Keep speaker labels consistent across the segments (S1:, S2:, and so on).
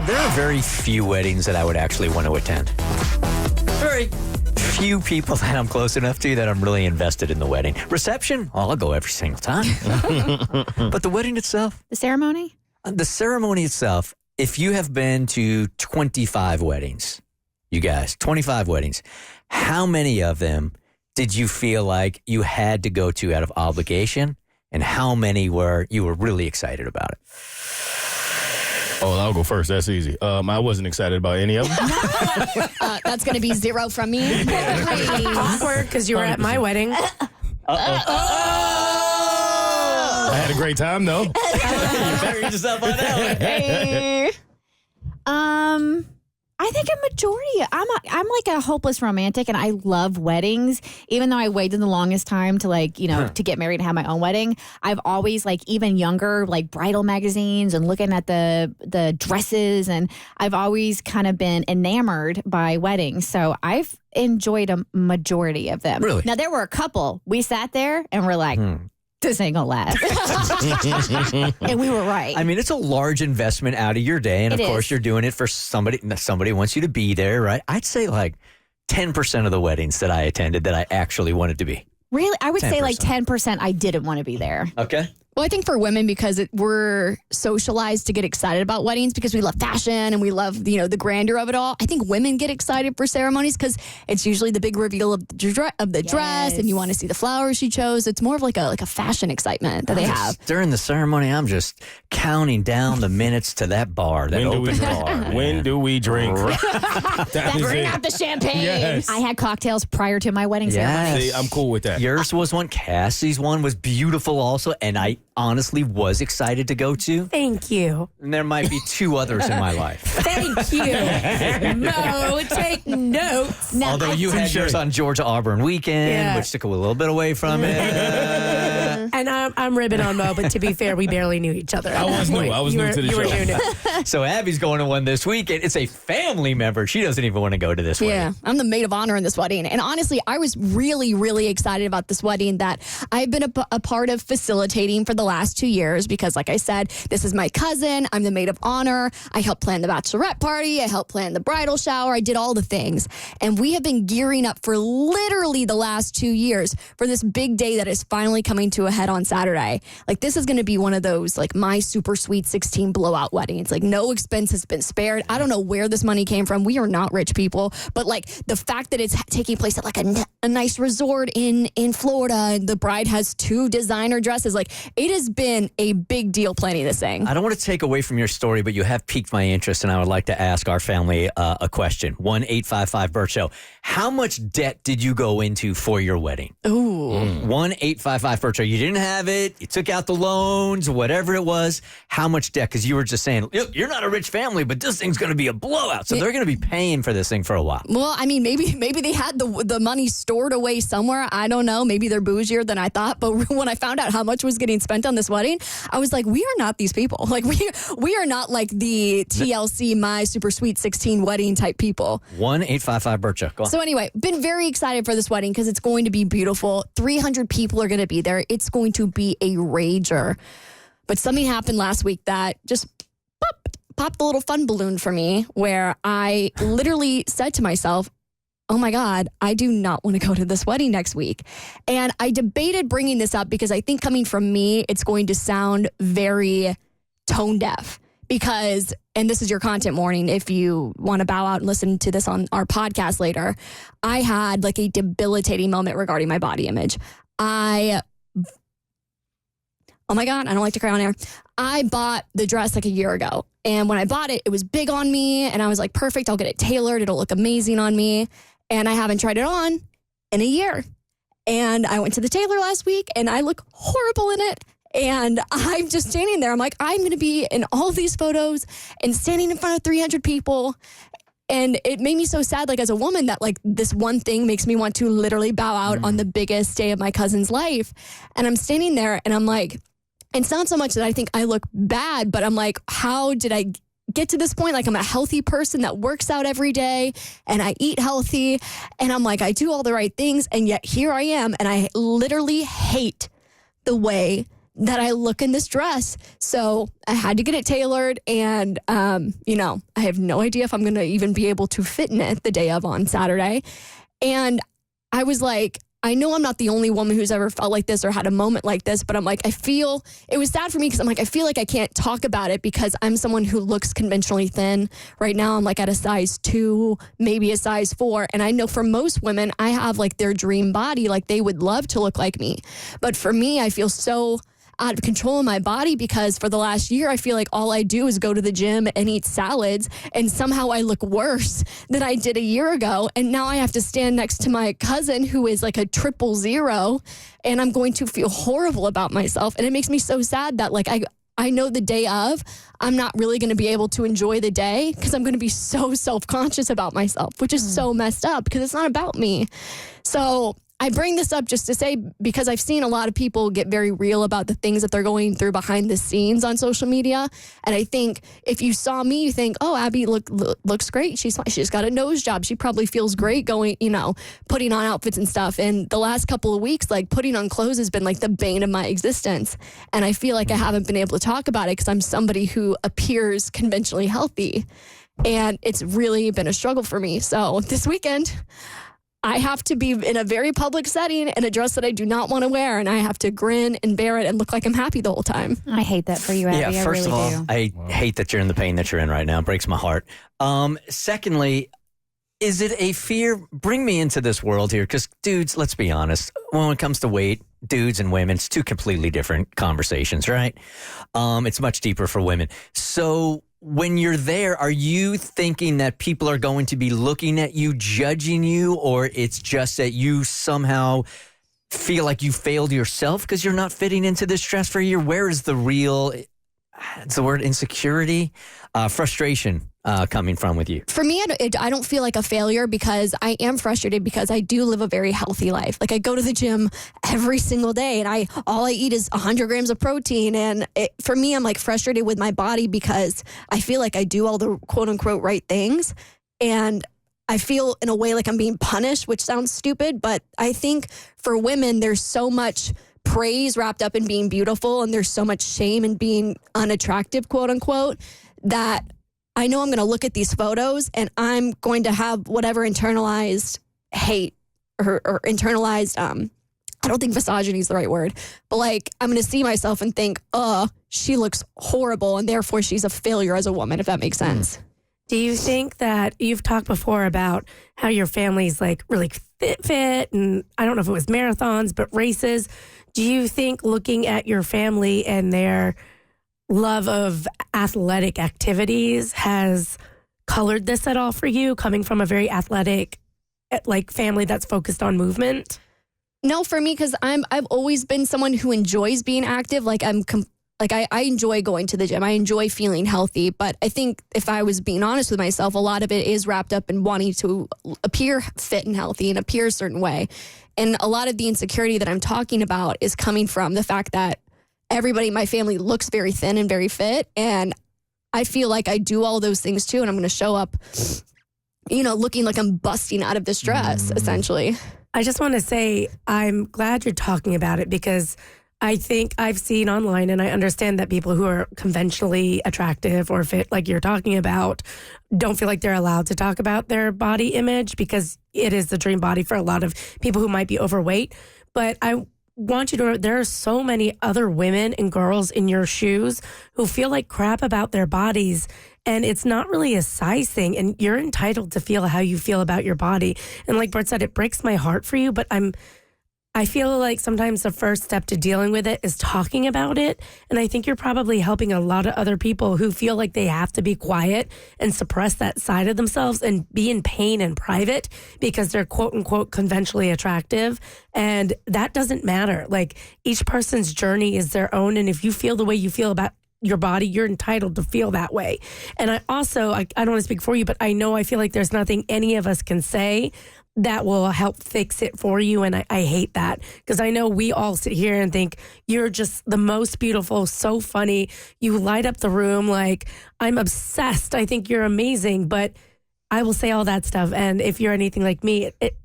S1: there are very few weddings that I would actually want to attend. Very few people that I'm close enough to that I'm really invested in the wedding. Reception, I'll go every single time. But the wedding itself?
S2: The ceremony?
S1: The ceremony itself, if you have been to 25 weddings, you guys, 25 weddings, how many of them did you feel like you had to go to out of obligation? And how many you were really excited about it?
S3: Oh, I'll go first. That's easy. I wasn't excited about any of them.
S4: That's going to be 0 from me.
S5: Awkward, because you were at my wedding.
S3: I had a great time, though.
S1: You buried yourself on that one.
S2: I think a majority. I'm like a hopeless romantic, and I love weddings. Even though I waited the longest time to to get married and have my own wedding, I've always even younger bridal magazines and looking at the dresses, and I've always kind of been enamored by weddings. So I've enjoyed a majority of them.
S1: Really?
S2: Now there were a couple. We sat there and we're like. This ain't gonna last. And we were right.
S1: I mean, it's a large investment out of your day. And of course, you're doing it for somebody. Somebody wants you to be there, right? I'd say 10% of the weddings that I attended that I actually wanted to be.
S2: Really? I would
S1: 10%.
S2: say 10% I didn't want to be there.
S1: Okay.
S4: Well, I think for women, because we're socialized to get excited about weddings because we love fashion and we love, the grandeur of it all. I think women get excited for ceremonies because it's usually the big reveal of the dress and you want to see the flowers she chose. It's more of like a fashion excitement that they have.
S1: During the ceremony, I'm just counting down the minutes to that bar, that open bar.
S3: When do we drink?
S4: Bring out the champagne.
S3: Yes.
S2: I had cocktails prior to my wedding ceremony.
S3: See, I'm cool with that.
S1: Yours was one. Cassie's one was beautiful also. And I honestly was excited to go to.
S5: Thank you.
S1: And there might be 2 others in my life.
S5: Thank you. Mo, take notes.
S2: Now,
S1: Although you had yours on Georgia Auburn weekend, which took a little bit away from it.
S5: And I'm ribbing on Mo, but to be fair, we barely knew each other.
S3: I was new. I was new to the show.
S1: So Abby's going to one this weekend. It's a family member. She doesn't even want to go to this wedding.
S4: Yeah, I'm the maid of honor in this wedding. And honestly, I was really, really excited about this wedding that I've been a part of facilitating for the last 2 years because, like I said, this is my cousin. I'm the maid of honor. I helped plan the bachelorette party. I helped plan the bridal shower. I did all the things. And we have been gearing up for literally the last 2 years for this big day that is finally coming to a head on Saturday. This is going to be one of those, my super sweet 16 blowout weddings. No expense has been spared. I don't know where this money came from. We are not rich people. But, the fact that it's taking place at, a nice resort in Florida and the bride has 2 designer dresses, it has been a big deal planning this thing.
S1: I don't want to take away from your story, but you have piqued my interest, and I would like to ask our family a question. 1-855-BERT Show. How much debt did you go into for your wedding?
S4: Ooh.
S1: 1-855-BERT Show. You didn't have it. You took out the loans, whatever it was. How much debt? Because you were just saying, you're not a rich family, but this thing's going to be a blowout. So they're going to be paying for this thing for a while.
S4: Well, I mean, maybe they had the money stored away somewhere. I don't know. Maybe they're bougier than I thought. But when I found out how much was getting spent on this wedding, I was like, we are not these people. We are not like the TLC My Super Sweet 16 wedding type people.
S1: 1-855-BERT Show. Go on.
S4: So anyway, been very excited for this wedding because it's going to be beautiful. 300 people are going to be there. It's going to be a rager. But something happened last week that just popped the little fun balloon for me where I literally said to myself, oh my God, I do not want to go to this wedding next week. And I debated bringing this up because I think coming from me, it's going to sound very tone deaf because, and this is your content warning, if you want to bow out and listen to this on our podcast later, I had a debilitating moment regarding my body image. Oh my God, I don't like to cry on air. I bought the dress a year ago. And when I bought it, it was big on me. And I was like, perfect, I'll get it tailored. It'll look amazing on me. And I haven't tried it on in a year. And I went to the tailor last week and I look horrible in it. And I'm just standing there. I'm like, I'm going to be in all of these photos and standing in front of 300 people. And it made me so sad, as a woman, that this one thing makes me want to literally bow out on the biggest day of my cousin's life. And I'm standing there and I'm like, it's not so much that I think I look bad, but I'm like, how did I get to this point? I'm a healthy person that works out every day and I eat healthy. And I'm like, I do all the right things. And yet here I am. And I literally hate the way that I look in this dress. So I had to get it tailored. And, I have no idea if I'm going to even be able to fit in it the day of on Saturday. And I was like, I know I'm not the only woman who's ever felt like this or had a moment like this, but I'm like, it was sad for me because I'm like, I feel like I can't talk about it because I'm someone who looks conventionally thin. Right now, I'm like at a size 2, maybe a size 4. And I know for most women, I have like their dream body, like they would love to look like me. But for me, I feel so out of control in my body because for the last year, I feel like all I do is go to the gym and eat salads, and somehow I look worse than I did a year ago. And now I have to stand next to my cousin who is like a 000, and I'm going to feel horrible about myself. And it makes me so sad that like I know the day of, I'm not really going to be able to enjoy the day because I'm going to be so self-conscious about myself, which is so messed up because it's not about me. So I bring this up just to say, because I've seen a lot of people get very real about the things that they're going through behind the scenes on social media. And I think if you saw me, you think, oh, Abby looks great. She's got a nose job. She probably feels great going, putting on outfits and stuff. And the last couple of weeks, like putting on clothes has been like the bane of my existence. And I feel like I haven't been able to talk about it because I'm somebody who appears conventionally healthy. And it's really been a struggle for me. So this weekend, I have to be in a very public setting in a dress that I do not want to wear, and I have to grin and bear it and look like I'm happy the whole time.
S2: I hate that for you, Abby.
S1: Yeah, first
S2: I really
S1: of all,
S2: do.
S1: I hate that you're in the pain that you're in right now. It breaks my heart. Secondly, is it a fear? Bring me into this world here, because dudes, let's be honest, when it comes to weight, dudes and women, it's two completely different conversations, right? It's much deeper for women. So when you're there, are you thinking that people are going to be looking at you, judging you, or it's just that you somehow feel like you failed yourself because you're not fitting into this dress for a year? Where is the real, it's the word insecurity, frustration coming from with you?
S4: For me, I don't feel like a failure because I am frustrated because I do live a very healthy life. Like I go to the gym every single day and all I eat is 100 grams of protein. And for me, I'm like frustrated with my body because I feel like I do all the quote unquote right things. And I feel in a way like I'm being punished, which sounds stupid. But I think for women, there's so much praise wrapped up in being beautiful and there's so much shame in being unattractive, quote unquote, that I know I'm going to look at these photos and I'm going to have whatever internalized hate or internalized, I don't think misogyny is the right word, but like I'm going to see myself and think, she looks horrible and therefore she's a failure as a woman, if that makes sense.
S5: Do you think that you've talked before about how your family's like really fit and I don't know if it was marathons, but races. Do you think looking at your family and their love of athletic activities has colored this at all for you, coming from a very athletic like family that's focused on movement?
S4: No, for me, because I've always been someone who enjoys being active. Like I enjoy going to the gym. I enjoy feeling healthy. But I think if I was being honest with myself, a lot of it is wrapped up in wanting to appear fit and healthy and appear a certain way. And a lot of the insecurity that I'm talking about is coming from the fact that everybody in my family looks very thin and very fit. And I feel like I do all those things too. And I'm going to show up, looking like I'm busting out of this dress, essentially.
S5: I just want to say I'm glad you're talking about it because I think I've seen online and I understand that people who are conventionally attractive or fit, like you're talking about, don't feel like they're allowed to talk about their body image because it is the dream body for a lot of people who might be overweight. But I want you to know there are so many other women and girls in your shoes who feel like crap about their bodies. And it's not really a size thing. And you're entitled to feel how you feel about your body. And like Bert said, it breaks my heart for you. But I feel like sometimes the first step to dealing with it is talking about it. And I think you're probably helping a lot of other people who feel like they have to be quiet and suppress that side of themselves and be in pain in private because they're quote unquote conventionally attractive. And that doesn't matter. Like each person's journey is their own. And if you feel the way you feel about your body, you're entitled to feel that way. And I also, I don't want to speak for you, but I feel like there's nothing any of us can say that will help fix it for you. And I hate that because I know we all sit here and think you're just the most beautiful, so funny. You light up the room. Like I'm obsessed. I think you're amazing, but I will say all that stuff. And if you're anything like me, it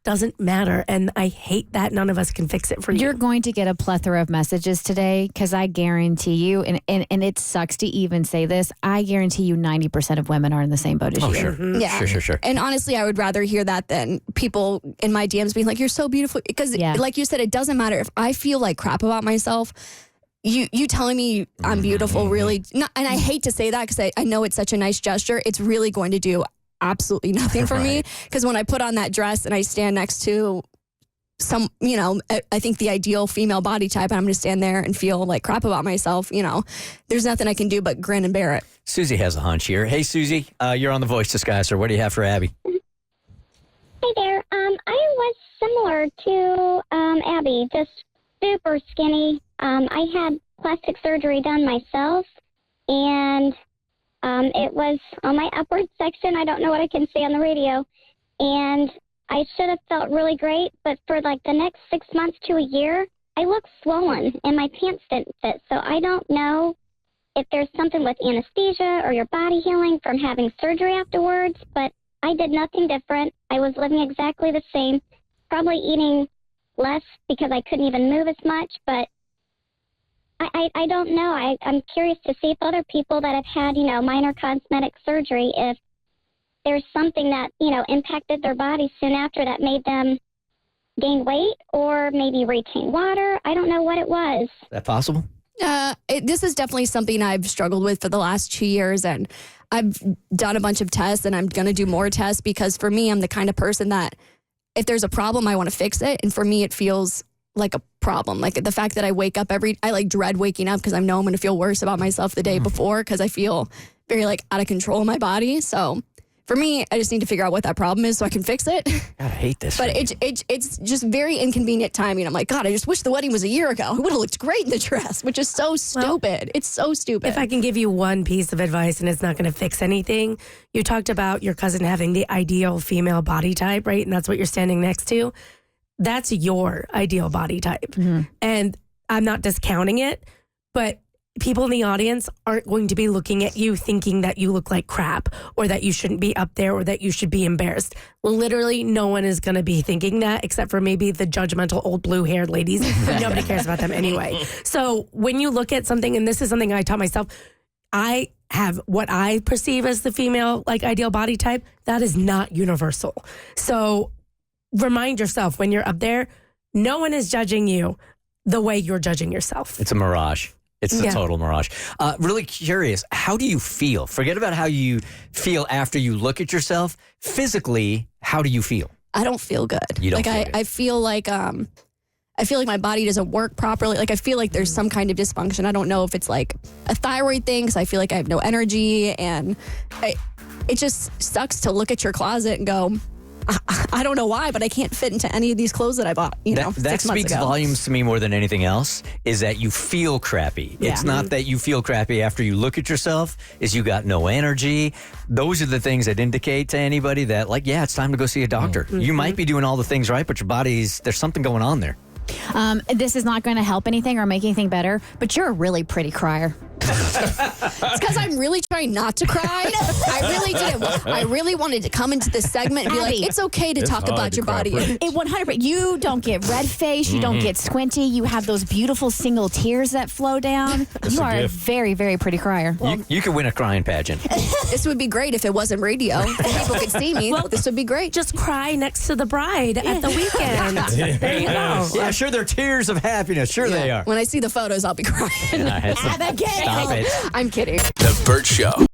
S5: doesn't matter. And I hate that none of us can fix it for you.
S2: You're going to get a plethora of messages today because I guarantee you, and it sucks to even say this, I guarantee you 90% of women are in the same boat as you.
S1: Sure.
S4: Yeah.
S1: Sure.
S4: And honestly, I would rather hear that than people in my DMs being like, you're so beautiful. Because like you said, it doesn't matter if I feel like crap about myself. You telling me I'm beautiful really, not, and I hate to say that because I know it's such a nice gesture. It's really going to do absolutely nothing for me, because when I put on that dress and I stand next to some, I think the ideal female body type, and I'm going to stand there and feel like crap about myself, there's nothing I can do but grin and bear it.
S1: Susie has a hunch here. Hey, Susie, you're on the Voice Disguiser. What do you have for Abby?
S6: Hey there. I was similar to Abby, just super skinny. I had plastic surgery done myself, and it was on my upward section. I don't know what I can say on the radio. And I should have felt really great, but for like the next 6 months to a year, I looked swollen and my pants didn't fit. So I don't know if there's something with anesthesia or your body healing from having surgery afterwards, but I did nothing different. I was living exactly the same, probably eating less because I couldn't even move as much, but I don't know. I'm curious to see if other people that have had, minor cosmetic surgery, if there's something that, impacted their body soon after that made them gain weight or maybe retain water. I don't know what it was.
S1: Is that possible?
S4: This is definitely something I've struggled with for the last 2 years, and I've done a bunch of tests, and I'm going to do more tests because for me, I'm the kind of person that if there's a problem, I want to fix it. And for me, it feels like a problem. Like the fact that I wake up I like dread waking up because I know I'm going to feel worse about myself the day before because I feel very like out of control in my body. So for me, I just need to figure out what that problem is so I can fix it.
S1: God, I hate this.
S4: But it's just very inconvenient timing. I'm like, God, I just wish the wedding was a year ago. I would have looked great in the dress, which is so stupid. It's so stupid.
S5: If I can give you one piece of advice, and it's not going to fix anything, you talked about your cousin having the ideal female body type, right? And that's what you're standing next to. That's your ideal body type. Mm-hmm. And I'm not discounting it, but people in the audience aren't going to be looking at you thinking that you look like crap or that you shouldn't be up there or that you should be embarrassed. Literally, no one is going to be thinking that except for maybe the judgmental old blue-haired ladies. Nobody cares about them anyway. So when you look at something, and this is something I taught myself, I have what I perceive as the female ideal body type. That is not universal. So remind yourself when you're up there, no one is judging you the way you're judging yourself.
S1: It's a mirage. It's a total mirage. Really curious, how do you feel? Forget about how you feel after you look at yourself. Physically, how do you feel?
S4: I don't feel good.
S1: You don't feel good.
S4: I feel like my body doesn't work properly. Like I feel like there's some kind of dysfunction. I don't know if it's like a thyroid thing because I feel like I have no energy, and it just sucks to look at your closet and go, I don't know why, but I can't fit into any of these clothes that I bought,
S1: that
S4: 6 months
S1: speaks
S4: ago.
S1: volumes to me more than anything else, is that you feel crappy.
S2: Yeah.
S1: It's not that you feel crappy after you look at yourself, is you got no energy. Those are the things that indicate to anybody that, it's time to go see a doctor. Mm-hmm. You might be doing all the things right, but your there's something going on there.
S2: This is not going to help anything or make anything better, but you're a really pretty crier.
S4: It's because I'm really trying not to cry. I really did. I really wanted to come into this segment and be
S2: Abby,
S4: like, it's okay to talk about your body.
S2: It 100%. You don't get red face. You don't get squinty. You have those beautiful single tears that flow down. You are a very, very pretty crier.
S1: You could win a crying pageant.
S4: This would be great if it wasn't radio and people could see me.
S5: Well,
S4: this would be great.
S5: Just cry next to the bride at the weekend. There you go.
S1: Yeah, sure, they're tears of happiness. Sure they are.
S4: When I see the photos, I'll be crying.
S1: Stop it.
S4: I'm kidding.
S7: The Bert Show.